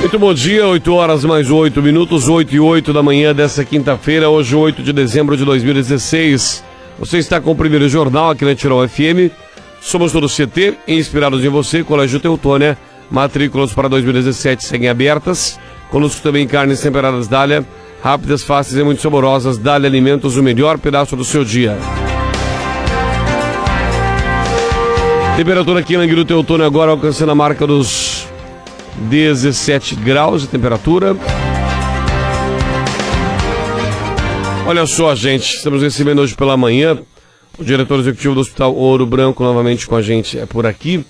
Muito bom dia, 8 horas mais 8 minutos, 8 e 8 da manhã dessa quinta-feira, hoje 8 de dezembro de 2016. Você está com o primeiro jornal aqui na Tirol FM. Somos todo CT, inspirados em você, Colégio Teutônia. Matrículas para 2017 seguem abertas. Conosco também carnes temperadas Dália, rápidas, fáceis e muito saborosas. Dália Alimentos, o melhor pedaço do seu dia. Temperatura aqui na Anguiro Teutônia agora alcançando a marca dos 17 graus de temperatura. Olha só, gente, estamos recebendo hoje pela manhã o diretor executivo do Hospital Ouro Branco novamente com a gente por aqui,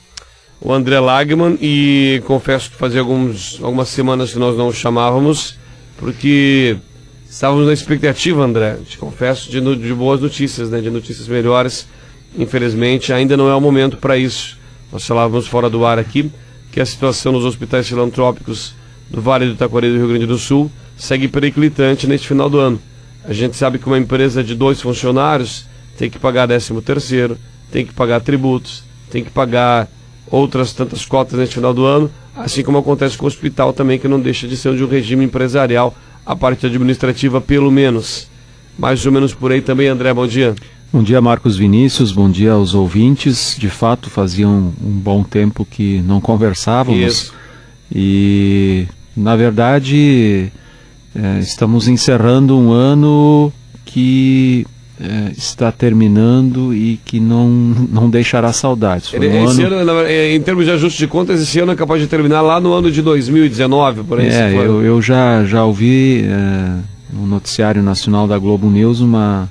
o André Lagman, e confesso que fazia algumas semanas que nós não o chamávamos, porque estávamos na expectativa, André, te confesso, de boas notícias, né, de notícias melhores. Infelizmente, ainda não é o momento para isso. Nós falávamos fora do ar aqui que a situação nos hospitais filantrópicos do Vale do Itacoari do Rio Grande do Sul segue periclitante neste final do ano. A gente sabe que uma empresa de 2 funcionários tem que pagar 13º, tem que pagar tributos, tem que pagar outras tantas cotas neste final do ano, assim como acontece com o hospital também, que não deixa de ser de um regime empresarial, a parte administrativa pelo menos. Mais ou menos por aí também, André, bom dia. Bom dia, Marcos Vinícius, bom dia aos ouvintes. De fato, fazia um bom tempo que não conversávamos. Isso. E, na verdade, estamos encerrando um ano que está terminando e que não deixará saudades. Esse ano, em termos de ajuste de contas, esse ano é capaz de terminar lá no ano de 2019, por aí. Eu já ouvi no noticiário nacional da Globo News uma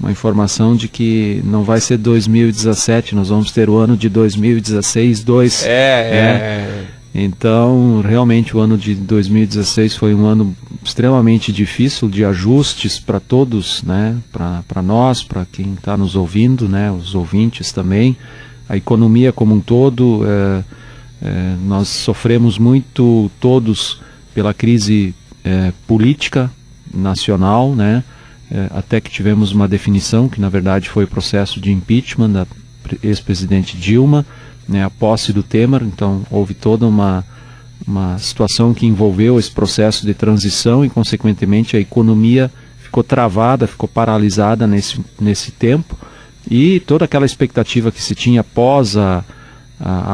informação de que não vai ser 2017, nós vamos ter o ano de 2016-2. Então, realmente, o ano de 2016 foi um ano extremamente difícil de ajustes para todos, né? Para nós, para quem está nos ouvindo, né? Os ouvintes também. A economia como um todo, nós sofremos muito todos pela crise política nacional, né? Até que tivemos uma definição, que na verdade foi o processo de impeachment da ex-presidente Dilma, né, a posse do Temer. Então houve toda uma situação que envolveu esse processo de transição e, consequentemente, a economia ficou travada, ficou paralisada nesse tempo, e toda aquela expectativa que se tinha após a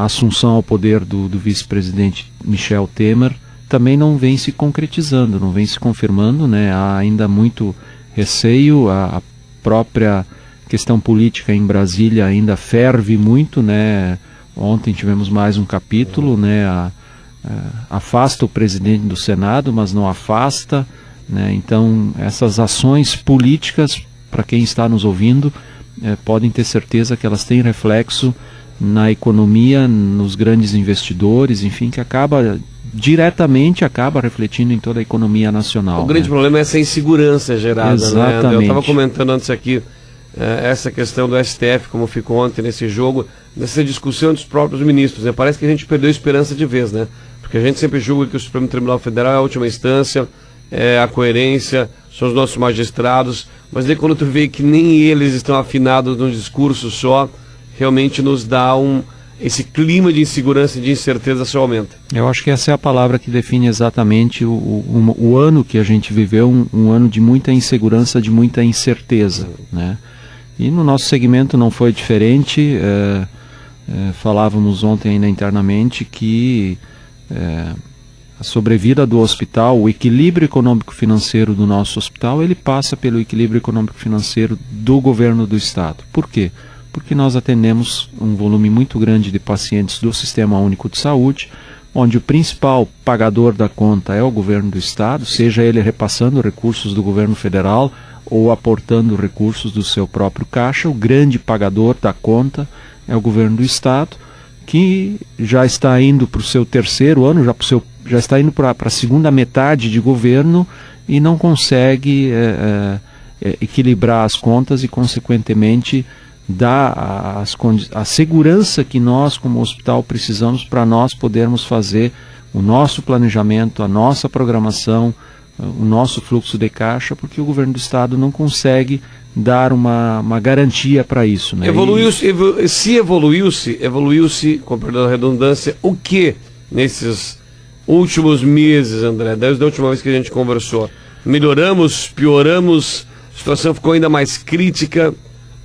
assunção ao poder do vice-presidente Michel Temer também não vem se concretizando, não vem se confirmando, né? Há ainda muito receio, a própria questão política em Brasília ainda ferve muito, né? Ontem tivemos mais um capítulo, né? Afasta o presidente do Senado, mas não afasta, né? Então, essas ações políticas, para quem está nos ouvindo, podem ter certeza que elas têm reflexo na economia, nos grandes investidores, enfim, que diretamente acaba refletindo em toda a economia nacional. O grande problema é essa insegurança gerada. Exatamente. Né? Eu estava comentando antes aqui essa questão do STF, como ficou ontem nesse jogo, nessa discussão dos próprios ministros. Né? Parece que a gente perdeu a esperança de vez, né? Porque a gente sempre julga que o Supremo Tribunal Federal é a última instância, a coerência, são os nossos magistrados, mas daí quando tu vê que nem eles estão afinados num discurso só, realmente nos dá esse clima de insegurança e de incerteza só aumenta. Eu acho que essa é a palavra que define exatamente o ano que a gente viveu, um ano de muita insegurança, de muita incerteza, né? E no nosso segmento não foi diferente. Falávamos ontem ainda internamente que a sobrevida do hospital, o equilíbrio econômico-financeiro do nosso hospital, ele passa pelo equilíbrio econômico-financeiro do governo do estado. Por quê? Porque nós atendemos um volume muito grande de pacientes do Sistema Único de Saúde, onde o principal pagador da conta é o governo do estado, seja ele repassando recursos do governo federal ou aportando recursos do seu próprio caixa. O grande pagador da conta é o governo do estado, que já está indo para o seu terceiro ano, já está indo para a segunda metade de governo e não consegue equilibrar as contas e, consequentemente, dar a segurança que nós, como hospital, precisamos para nós podermos fazer o nosso planejamento, a nossa programação, o nosso fluxo de caixa, porque o governo do estado não consegue dar uma garantia para isso, né? Evoluiu-se, com perdão da redundância, o que nesses últimos meses, André, desde a última vez que a gente conversou? Melhoramos, pioramos, a situação ficou ainda mais crítica?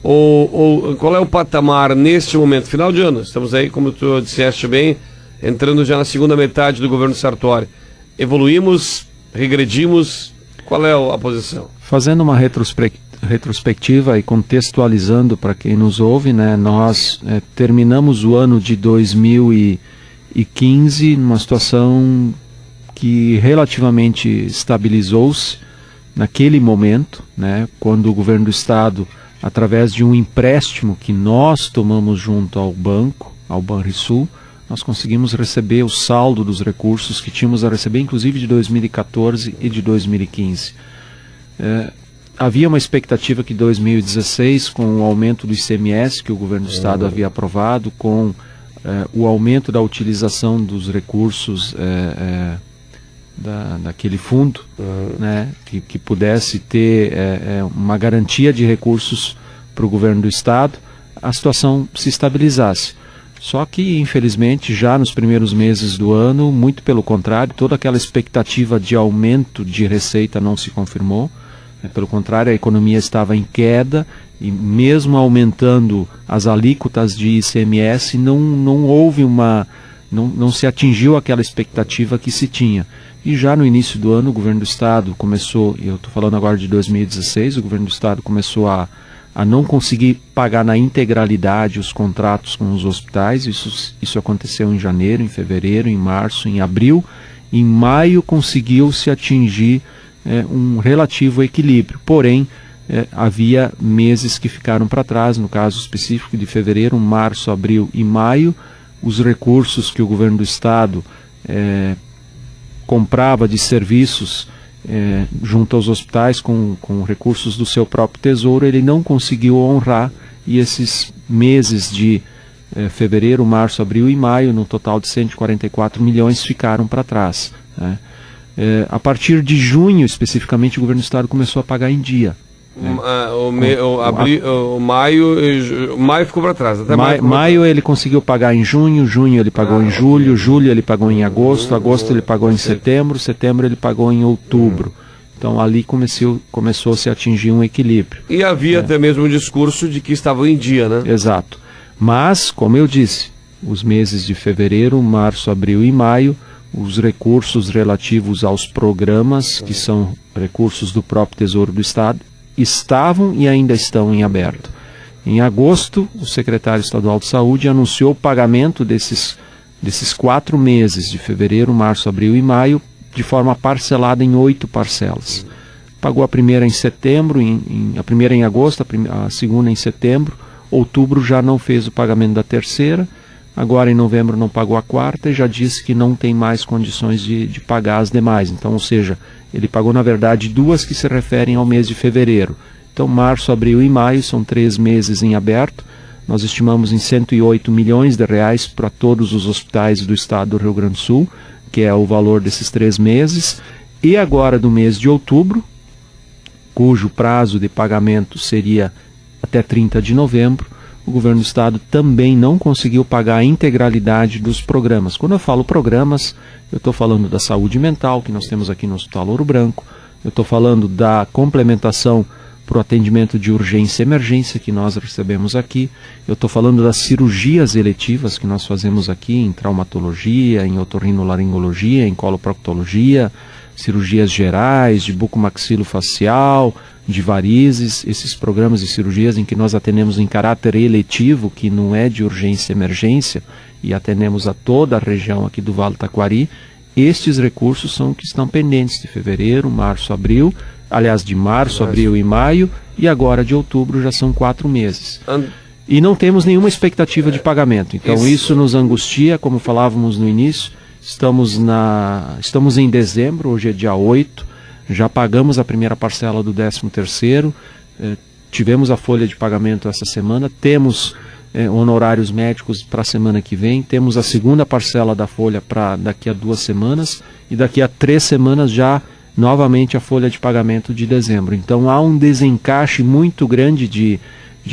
Ou qual é o patamar neste momento? Final de ano, estamos aí, como tu disseste bem, entrando já na segunda metade do governo Sartori. Evoluímos, regredimos, qual é a posição? Fazendo uma retrospectiva e contextualizando para quem nos ouve, né, nós terminamos o ano de 2015 numa situação que relativamente estabilizou-se naquele momento, né, quando o governo do estado, através de um empréstimo que nós tomamos junto ao banco, ao Banrisul, nós conseguimos receber o saldo dos recursos que tínhamos a receber, inclusive de 2014 e de 2015. Havia uma expectativa que 2016, com o aumento do ICMS que o governo do estado havia aprovado, com o aumento da utilização dos recursos daquele fundo, né, que pudesse ter uma garantia de recursos para o governo do estado, a situação se estabilizasse. Só que, infelizmente, já nos primeiros meses do ano, muito pelo contrário, toda aquela expectativa de aumento de receita não se confirmou. Pelo contrário, a economia estava em queda e mesmo aumentando as alíquotas de ICMS, não houve não se atingiu aquela expectativa que se tinha. E já no início do ano, o governo do estado começou, e eu estou falando agora de 2016, o governo do estado começou a não conseguir pagar na integralidade os contratos com os hospitais. Isso aconteceu em janeiro, em fevereiro, em março, em abril. Em maio conseguiu-se atingir um relativo equilíbrio, porém havia meses que ficaram para trás. No caso específico de fevereiro, março, abril e maio, os recursos que o governo do estado comprava de serviços junto aos hospitais com recursos do seu próprio tesouro, ele não conseguiu honrar, e esses meses de fevereiro, março, abril e maio, no total de 144 milhões, ficaram para trás, né? A partir de junho, especificamente, o governo do estado começou a pagar em dia. Maio ficou para trás. Até maio ele conseguiu pagar em junho, ele pagou em julho ele pagou em agosto, ele pagou em setembro ele pagou em outubro. Então ali começou-se a atingir um equilíbrio. E havia até mesmo um discurso de que estavam em dia, né? Exato. Mas, como eu disse, os meses de fevereiro, março, abril e maio, os recursos relativos aos programas, que são recursos do próprio Tesouro do Estado, estavam e ainda estão em aberto. Em agosto, o secretário estadual de saúde anunciou o pagamento desses 4 meses, de fevereiro, março, abril e maio, de forma parcelada em 8 parcelas. Pagou a primeira em setembro, a primeira em agosto, a segunda em setembro. Outubro já não fez o pagamento da terceira. Agora em novembro não pagou a quarta e já disse que não tem mais condições de pagar as demais. Então, ou seja, ele pagou na verdade 2 que se referem ao mês de fevereiro. Então março, abril e maio são 3 meses em aberto. Nós estimamos em 108 milhões de reais para todos os hospitais do estado do Rio Grande do Sul, que é o valor desses 3 meses. E agora do mês de outubro, cujo prazo de pagamento seria até 30 de novembro, o governo do estado também não conseguiu pagar a integralidade dos programas. Quando eu falo programas, eu estou falando da saúde mental, que nós temos aqui no Hospital Ouro Branco, eu estou falando da complementação para o atendimento de urgência e emergência que nós recebemos aqui, eu estou falando das cirurgias eletivas que nós fazemos aqui em traumatologia, em otorrinolaringologia, em coloproctologia, cirurgias gerais, de bucomaxilofacial, de varizes, esses programas de cirurgias em que nós atendemos em caráter eletivo, que não é de urgência e emergência, e atendemos a toda a região aqui do Vale do Taquari. Estes recursos são que estão pendentes de fevereiro, março, abril, aliás, de março, abril e maio, e agora de outubro já são 4 meses. E não temos nenhuma expectativa de pagamento. Então isso nos angustia, como falávamos no início. Estamos em dezembro, hoje é dia 8, já pagamos a primeira parcela do 13º, tivemos a folha de pagamento essa semana, temos honorários médicos para a semana que vem, temos a segunda parcela da folha para daqui a 2 semanas, e daqui a 3 semanas já novamente a folha de pagamento de dezembro. Então há um desencaixe muito grande de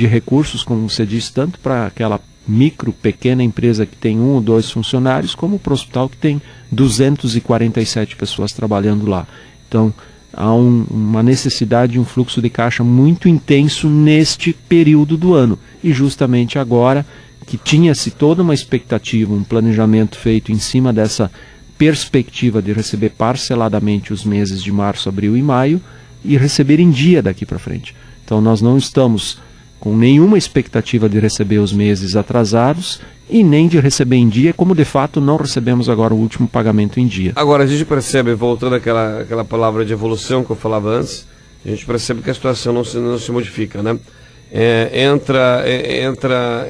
recursos, como você disse, tanto para aquela micro, pequena empresa que tem 1 ou 2 funcionários, como para o hospital que tem 247 pessoas trabalhando lá. Então, há uma necessidade de um fluxo de caixa muito intenso neste período do ano. E justamente agora, que tinha-se toda uma expectativa, um planejamento feito em cima dessa perspectiva de receber parceladamente os meses de março, abril e maio, e receber em dia daqui para frente. Então nós não estamos com nenhuma expectativa de receber os meses atrasados e nem de receber em dia, como de fato não recebemos agora o último pagamento em dia. Agora a gente percebe, voltando àquela palavra de evolução que eu falava antes, a gente percebe que a situação não se modifica, né?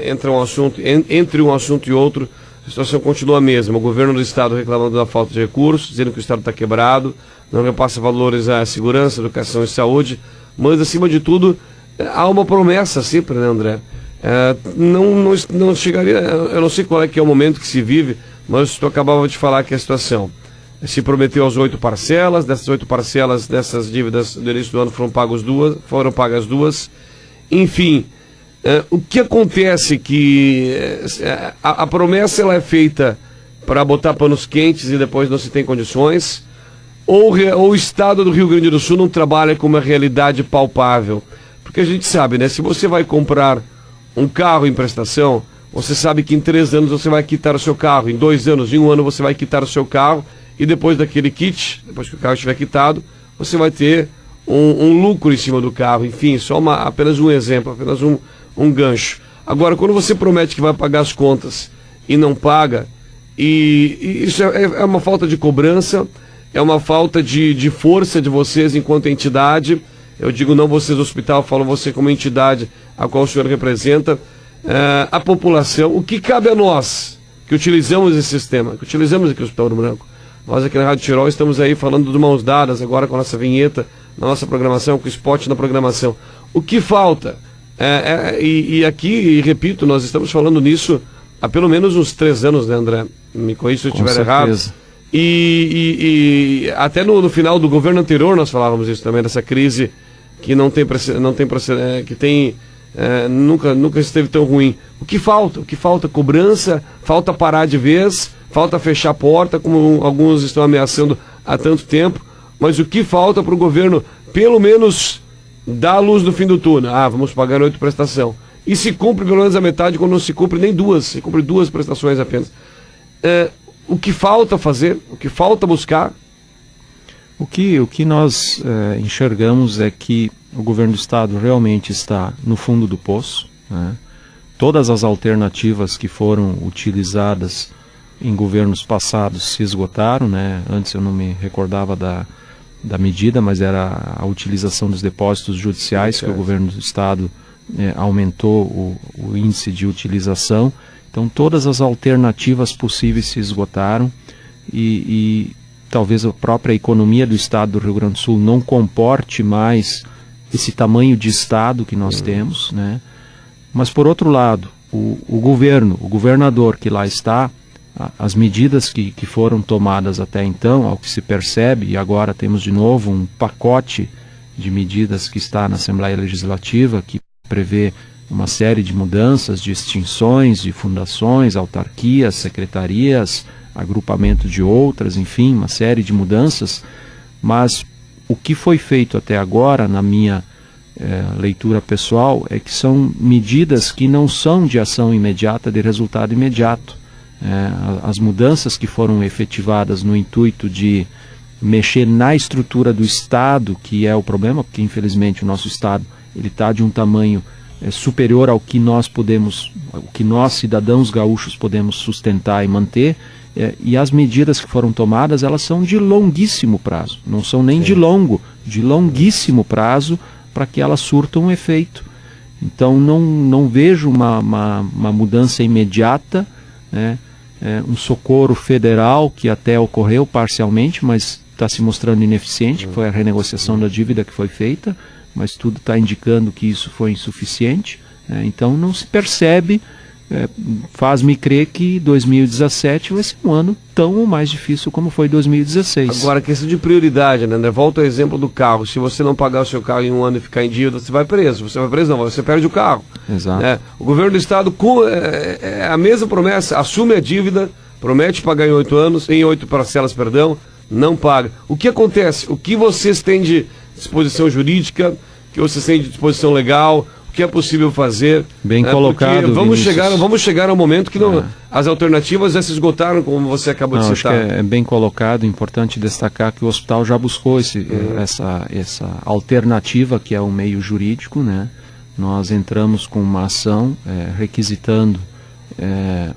Entre um assunto e outro, a situação continua a mesma. O governo do estado reclamando da falta de recursos, dizendo que o estado está quebrado, não repassa valores à segurança, educação e saúde, mas acima de tudo há uma promessa sempre, né, André? Não chegaria, eu não sei qual é que é o momento que se vive, mas tu acabava de falar que a situação se prometeu as 8 parcelas, dessas 8 parcelas, dessas dívidas do início do ano foram pagas duas, enfim, o que acontece que a promessa ela é feita para botar panos quentes e depois não se tem condições, ou o estado do Rio Grande do Sul não trabalha com uma realidade palpável, porque a gente sabe, né, se você vai comprar um carro em prestação, você sabe que em 3 anos você vai quitar o seu carro, em 2 anos, em 1 ano você vai quitar o seu carro, e depois daquele kit, depois que o carro estiver quitado, você vai ter um lucro em cima do carro. Enfim, apenas um exemplo, apenas um gancho. Agora, quando você promete que vai pagar as contas e não paga, e isso é uma falta de cobrança, é uma falta de força de vocês enquanto entidade. Eu digo não vocês do hospital, falo você como entidade a qual o senhor representa, a população. O que cabe a nós, que utilizamos esse sistema, que utilizamos aqui o Hospital Ouro Branco? Nós aqui na Rádio Tirol estamos aí falando de mãos dadas agora com a nossa vinheta, na nossa programação, com o spot na programação. O que falta? E aqui, repito, nós estamos falando nisso há pelo menos uns 3 anos, né, André? Me corrija se eu estiver errado. E até no final do governo anterior nós falávamos isso também, dessa crise que nunca esteve tão ruim. O que falta? Cobrança, falta parar de vez, falta fechar a porta, como alguns estão ameaçando há tanto tempo, mas o que falta para o governo, pelo menos, dar a luz no fim do túnel? Vamos pagar 8 prestações. E se cumpre pelo menos a metade, quando não se cumpre nem 2, se cumpre 2 prestações apenas. O que falta fazer? O que falta buscar? O que nós enxergamos é que o governo do estado realmente está no fundo do poço, né? Todas as alternativas que foram utilizadas em governos passados se esgotaram, né? Antes eu não me recordava da medida, mas era a utilização dos depósitos judiciais, que o governo do estado aumentou o índice de utilização. Então todas as alternativas possíveis se esgotaram e talvez a própria economia do estado do Rio Grande do Sul não comporte mais esse tamanho de estado que nós temos, né? Mas por outro lado, o governador que lá está, as medidas que foram tomadas até então, ao que se percebe, e agora temos de novo um pacote de medidas que está na Assembleia Legislativa, que prevê uma série de mudanças, de extinções de fundações, autarquias, secretarias, agrupamento de outras, enfim, uma série de mudanças, mas o que foi feito até agora, na minha leitura pessoal, é que são medidas que não são de ação imediata, de resultado imediato. As mudanças que foram efetivadas no intuito de mexer na estrutura do Estado, que é o problema, porque infelizmente o nosso Estado ele está de um tamanho superior ao que nós podemos, o que nós cidadãos gaúchos podemos sustentar e manter, e as medidas que foram tomadas, elas são de longuíssimo prazo, não são nem de longuíssimo prazo, para que elas surtam um efeito. Então não vejo uma mudança imediata, né? Um socorro federal que até ocorreu parcialmente, mas está se mostrando ineficiente, que foi a renegociação da dívida que foi feita, mas tudo está indicando que isso foi insuficiente, né? Então não se percebe faz-me crer que 2017 vai ser um ano tão ou mais difícil como foi 2016. Agora, questão de prioridade, né, André? Volta ao exemplo do carro. Se você não pagar o seu carro em um ano e ficar em dívida, você vai preso. Você vai preso, não, você perde o carro. Exato. Né? O governo do estado, com a mesma promessa, assume a dívida, promete pagar em 8 anos, em 8 parcelas, perdão, não paga. O que acontece? O que vocês têm de disposição jurídica, o que vocês têm de disposição legal, o que é possível fazer? Bem colocado, vamos chegar ao momento que as alternativas já se esgotaram, como você acabou de citar. Acho que é bem colocado, importante destacar que o hospital já buscou essa alternativa, que é o meio jurídico, né? Nós entramos com uma ação requisitando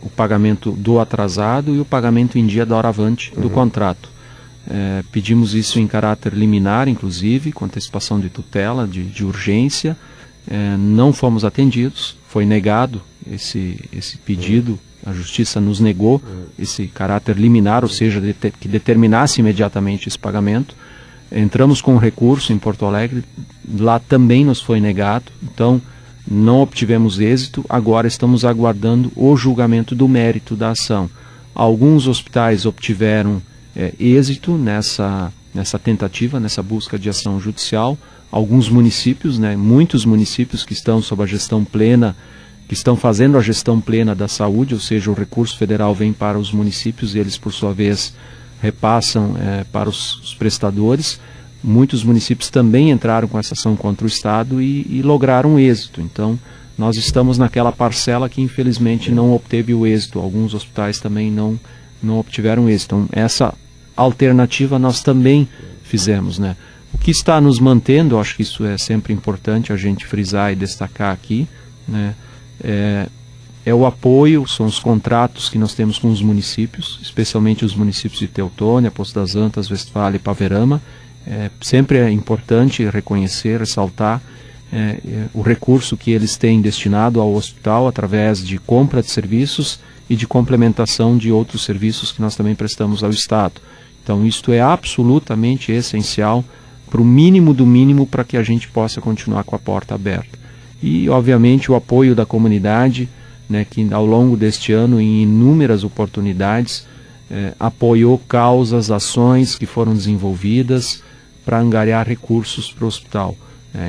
o pagamento do atrasado e o pagamento em dia da horavante do contrato. Pedimos isso em caráter liminar, inclusive, com antecipação de tutela, de urgência. Não fomos atendidos, foi negado esse pedido, a justiça nos negou esse caráter liminar, ou seja, que determinasse imediatamente esse pagamento. Entramos com recurso em Porto Alegre, lá também nos foi negado, então não obtivemos êxito, agora estamos aguardando o julgamento do mérito da ação. Alguns hospitais obtiveram êxito nessa tentativa, nessa busca de ação judicial. Alguns municípios, muitos municípios que estão sob a gestão plena, que estão fazendo a gestão plena da saúde, ou seja, o recurso federal vem para os municípios e eles, por sua vez, repassam para os prestadores. Muitos municípios também entraram com essa ação contra o Estado e lograram êxito. Então, nós estamos naquela parcela que, infelizmente, não obteve o êxito. Alguns hospitais também não obtiveram êxito. Então, essa alternativa nós também fizemos, O que está nos mantendo, acho que isso é sempre importante a gente frisar e destacar aqui, é o apoio, são os contratos que nós temos com os municípios, especialmente os municípios de Teutônia, Poço das Antas, Westfália e Paverama. Sempre é importante reconhecer, ressaltar o recurso que eles têm destinado ao hospital através de compra de serviços e de complementação de outros serviços que nós também prestamos ao Estado. Então, isto é absolutamente essencial para o mínimo do mínimo para que a gente possa continuar com a porta aberta. E, obviamente, o apoio da comunidade, que ao longo deste ano, em inúmeras oportunidades, apoiou causas, ações que foram desenvolvidas para angariar recursos para o hospital.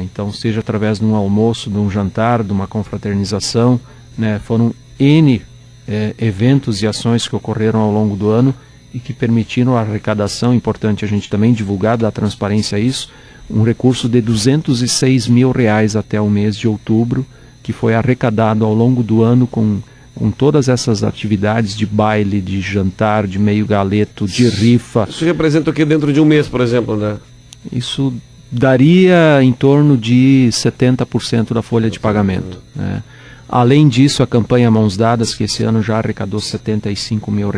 Então, seja através de um almoço, de um jantar, de uma confraternização, foram N eventos e ações que ocorreram ao longo do ano e que permitiram a arrecadação, importante a gente também divulgar, dar transparência a isso, um recurso de R$206 mil até o mês de outubro, que foi arrecadado ao longo do ano com todas essas atividades de baile, de jantar, de meio galeto, de rifa. Isso representa o que dentro de um mês, por exemplo, Isso daria em torno de 70% da folha de pagamento, Além disso, a campanha Mãos Dadas, que esse ano já arrecadou R$75 mil,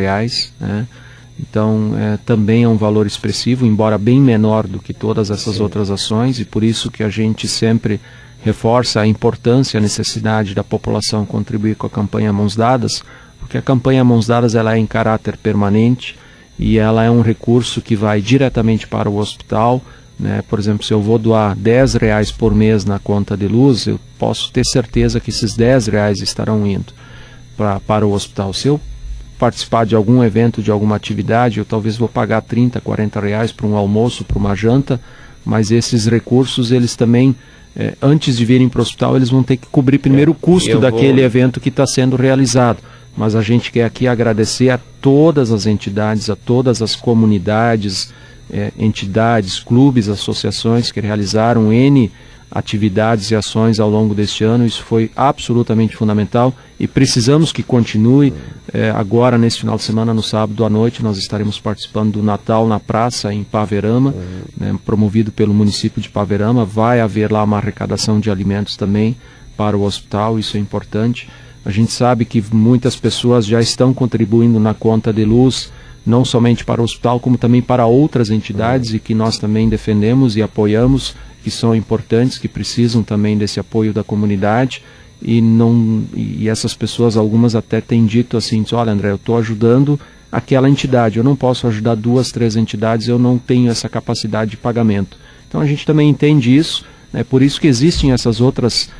Então, também é um valor expressivo, embora bem menor do que todas essas outras ações, e por isso que a gente sempre reforça a importância, a necessidade da população contribuir com a campanha Mãos Dadas, porque a campanha Mãos Dadas ela é em caráter permanente e ela é um recurso que vai diretamente para o hospital. Por exemplo, se eu vou doar R$10 por mês na conta de luz, eu posso ter certeza que esses R$10 estarão indo para o hospital. Se eu participar de algum evento, de alguma atividade, eu talvez vou pagar R$30, R$40 para um almoço, para uma janta, mas esses recursos, eles também, antes de virem para o hospital, eles vão ter que cobrir primeiro o custo daquele evento que está sendo realizado. Mas a gente quer aqui agradecer a todas as entidades, a todas as comunidades, entidades, clubes, associações que realizaram N atividades e ações ao longo deste ano. Isso foi absolutamente fundamental e precisamos que continue. Agora, nesse final de semana, no sábado à noite, nós estaremos participando do Natal na Praça, em Paverama, promovido pelo município de Paverama. Vai haver lá uma arrecadação de alimentos também para o hospital, isso é importante. A gente sabe que muitas pessoas já estão contribuindo na conta de luz, não somente para o hospital, como também para outras entidades e que nós também defendemos e apoiamos, que são importantes, que precisam também desse apoio da comunidade. E essas pessoas, algumas até têm dito assim, olha, André, eu estou ajudando aquela entidade, eu não posso ajudar 2, 3 entidades, eu não tenho essa capacidade de pagamento. Então a gente também entende isso, por isso que existem essas outras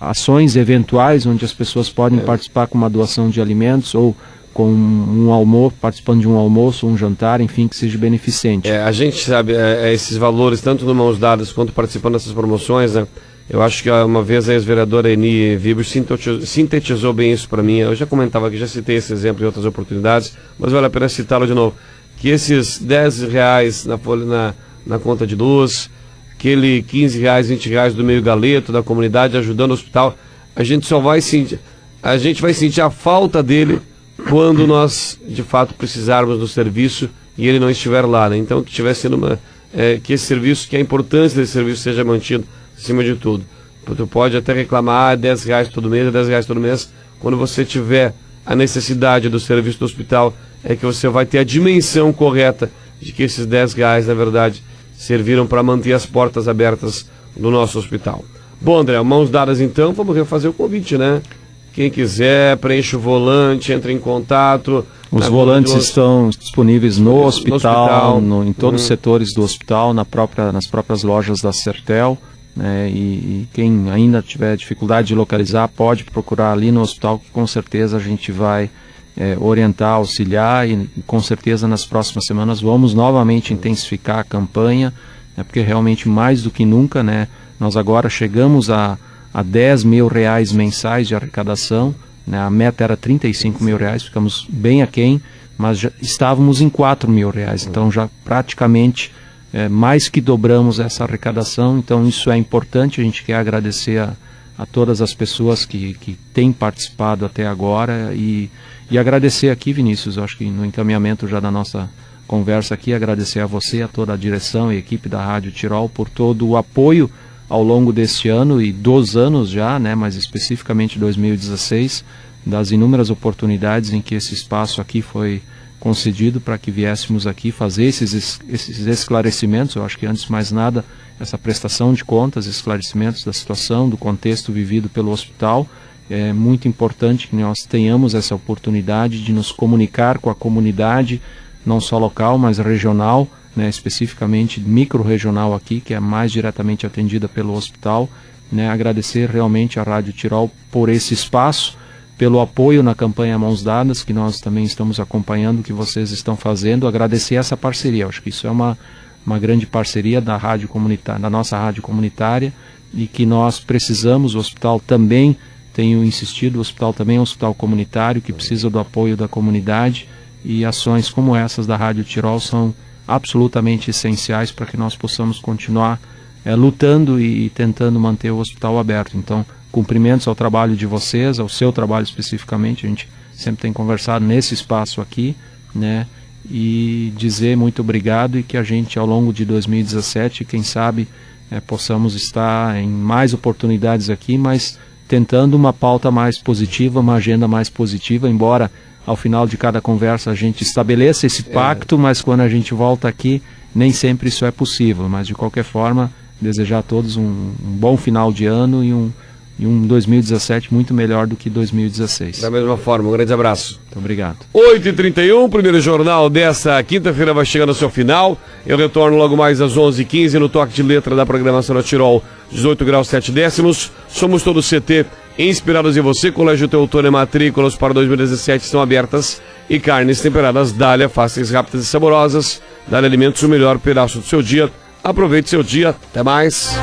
ações eventuais onde as pessoas podem participar com uma doação de alimentos ou com um almoço, participando de um almoço, um jantar, enfim, que seja beneficente. A gente sabe, esses valores, tanto no Mãos Dadas quanto participando dessas promoções, né? Eu acho que uma vez a ex-vereadora Eni Vibro sintetizou bem isso para mim. Eu já comentava aqui, já citei esse exemplo em outras oportunidades, mas vale a pena citá-lo de novo. Que esses R$10 na conta de luz, aquele R$15, R$20 do meio galeto da comunidade ajudando o hospital, a gente vai sentir a falta dele quando nós de fato precisarmos do serviço e ele não estiver lá, né? Então que tivesse sendo que esse serviço, que a importância desse serviço seja mantido acima de tudo. Tu pode até reclamar R$10 todo mês, R$10 todo mês, quando você tiver a necessidade do serviço do hospital, é que você vai ter a dimensão correta de que esses R$10, na verdade, serviram para manter as portas abertas do nosso hospital. Bom, André, Mãos Dadas então, vamos refazer o convite, né? Quem quiser, preenche o volante, entra em contato. Os volantes estão disponíveis no hospital, em todos os setores do hospital, nas próprias lojas da Sertel. Né, e quem ainda tiver dificuldade de localizar, pode procurar ali no hospital, que com certeza a gente vai orientar, auxiliar e com certeza nas próximas semanas vamos novamente intensificar a campanha, né, porque realmente mais do que nunca, né, nós agora chegamos a R$10 mil mensais de arrecadação, né, a meta era R$35 mil, ficamos bem aquém, mas já estávamos em R$4 mil, então já praticamente mais que dobramos essa arrecadação. Então isso é importante, a gente quer agradecer a todas as pessoas que têm participado até agora e agradecer aqui, Vinícius, eu acho que no encaminhamento já da nossa conversa aqui, agradecer a você, a toda a direção e equipe da Rádio Tirol por todo o apoio ao longo deste ano e dos anos já, né, mas especificamente 2016, das inúmeras oportunidades em que esse espaço aqui foi concedido para que viéssemos aqui fazer esses esclarecimentos. Eu acho que antes de mais nada, essa prestação de contas, esclarecimentos da situação, do contexto vivido pelo hospital. É muito importante que nós tenhamos essa oportunidade de nos comunicar com a comunidade, não só local, mas regional, né, especificamente micro-regional aqui, que é mais diretamente atendida pelo hospital. Né, agradecer realmente à Rádio Tirol por esse espaço, pelo apoio na campanha Mãos Dadas, que nós também estamos acompanhando o que vocês estão fazendo, agradecer essa parceria. Eu acho que isso é uma grande parceria da rádio comunitária, da nossa rádio comunitária, e que nós precisamos. O hospital também, tenho insistido, o hospital também é um hospital comunitário que precisa do apoio da comunidade, e ações como essas da Rádio Tirol são absolutamente essenciais para que nós possamos continuar lutando e tentando manter o hospital aberto. Então, cumprimentos ao trabalho de vocês, ao seu trabalho especificamente, a gente sempre tem conversado nesse espaço aqui, né, e dizer muito obrigado e que a gente ao longo de 2017, quem sabe, possamos estar em mais oportunidades aqui, mas tentando uma pauta mais positiva, uma agenda mais positiva, embora ao final de cada conversa a gente estabeleça esse pacto, mas quando a gente volta aqui, nem sempre isso é possível, mas de qualquer forma, desejar a todos um bom final de ano e um 2017 muito melhor do que 2016. Da mesma forma, um grande abraço. Muito obrigado. 8h31, primeiro jornal dessa quinta-feira vai chegando ao seu final. Eu retorno logo mais às 11h15 no toque de letra da programação da Tirol, 18 graus 7 décimos. Somos todos CT, inspirados em você. Colégio Teutônia, matrículas para 2017 estão abertas. E carnes temperadas Dália, fáceis, rápidas e saborosas. Dália Alimentos, o melhor pedaço do seu dia. Aproveite seu dia. Até mais.